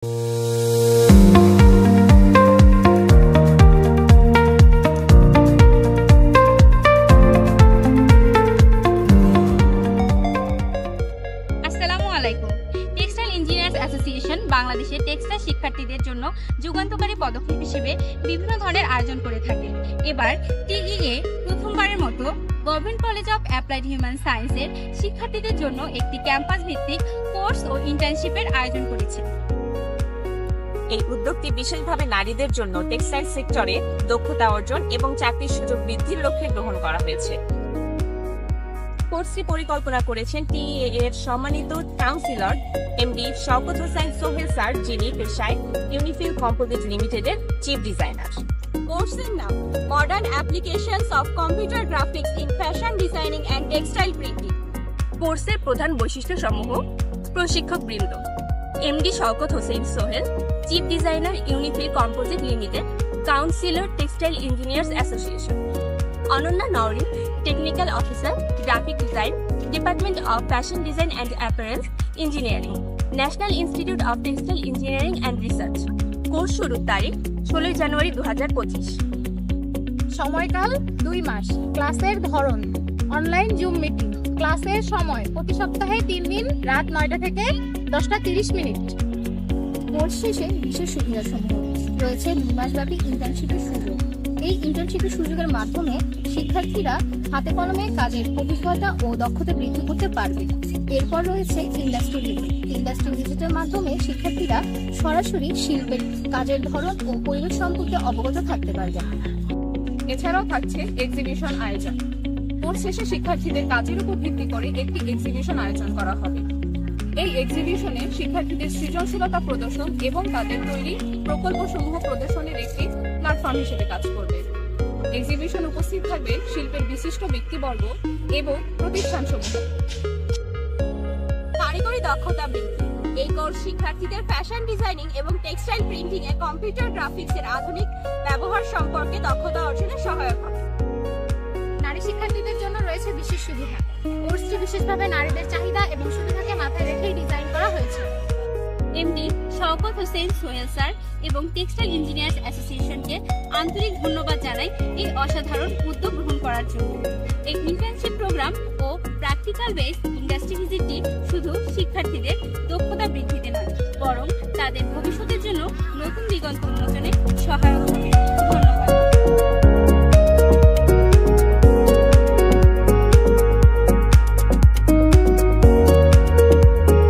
Textile engineers association বাংলাদেশে textile শিক্ষার্থীদের জন্য যুগান্তকারী পদক্ষেপ হিসেবে বিভিন্ন ধরনের আয়োজন করে থাকে। এবার টিইএ প্রথমবারের মতো government college of applied human সায়েন্সের শিক্ষার্থীদের জন্য একটি ক্যাম্পাস ভিত্তিক কোর্স ও ইন্টার্নশিপের আয়োজন করেছে। এই উদ্যোগটি বিশেষভাবে নারীদের জন্য টেক্সটাইল সেক্টরে দক্ষতা অর্জন এবং চাকরির সুযোগ বৃদ্ধির লক্ষ্যে গ্রহণ করা হয়েছে। কোর্সটি পরিকল্পনা করেছেন টিইএ এর সম্মানিত councillor MD Shawkat Hossain Sohel sir, যিনি পেশায় ইউনিফিল কম্পোজিট লিমিটেডের চিফ ডিজাইনার। কোর্সের নাম modern applications of computer graphics in fashion designing and textile printing. কোর্সের প্রধান বৈশিষ্ট্যসমূহ: প্রশিক্ষক বৃন্দ MD Shawkat Hossain Sohel, chief designer Unifil composite limited, councillor textile engineers association; Ananya Naureen, technical officer, graphic design, department of fashion design and apparels engineering, national institute of textile engineering and research. Course শুরুর তারিখ 16 জানুয়ারি 2025। সময়কাল 2 মাস। ক্লাসের ধরন অনলাইন জুম মিটিং। ক্লাসের সময় প্রতি সপ্তাহে 3 দিন রাত 9টা থেকে 10:30। কোর্স শেষে বিশেষ সুবিধাসমূহ রয়েছে। 2 মাসব্যাপী ইন্টার্নশিপের সুযোগ। এই ইন্টার্নশিপের সুযোগের মাধ্যমে শিক্ষার্থীরা হাতে কলমে কাজের অভিজ্ঞতা ও দক্ষতা বৃদ্ধি করতে পারবে। এরপর রয়েছে ইন্ডাস্ট্রি ভিজিট। ইন্ডাস্ট্রি ভিজিটের মাধ্যমে শিক্ষার্থীরা সরাসরি শিল্পের কাজের ধরন ও পরিবেশ সম্পর্কে অবগত থাকতে পারবে। এছাড়াও থাকছে এক্সিবিশন আয়োজন। কোর্স শেষে শিক্ষার্থীদের কাজের উপর ভিত্তি করে একটি এক্সিবিশন আয়োজন করা হবে। এই এক্সিবিশনে শিক্ষার্থীদের সৃজনশীলতা প্রদর্শন এবং তাদের তৈরি প্রকল্পসমূহ প্রদর্শনের একটি প্ল্যাটফর্ম হিসেবে কাজ করবে। এক্সিবিশন উপস্থিত থাকবে শিল্পের বিশিষ্ট ব্যক্তিবর্গ এবং প্রতিষ্ঠানসমূহ। কারিগরি দক্ষতা বৃদ্ধি। এই কোর্স শিক্ষার্থীদের ফ্যাশন ডিজাইনিং এবং টেক্সটাইল প্রিন্টিং এ কম্পিউটার গ্রাফিক্সের আধুনিক ব্যবহার সম্পর্কে দক্ষতা অর্জনে সহায়ক হবে। নারী শিক্ষার্থীদের জন্য রয়েছে বিশেষ সুবিধা। কোর্সটি বিশেষভাবে নারীদের চাহিদা এবং সুবিধাকে মাথায় রেখেই ডিজাইন করা হয়েছে। এমডি শওকত হোসেন সোহেল স্যার এবং টেক্সটাইল ইঞ্জিনিয়ার্স অ্যাসোসিয়েশনকে আন্তরিক ধন্যবাদ জানাই এই অসাধারণ উদ্যোগ গ্রহণ করার জন্য। এই ইন্টার্নশিপ প্রোগ্রাম ও প্র্যাকটিক্যাল বেসড ইন্ডাস্ট্রি ভিজিটটি শুধু শিক্ষার্থীদের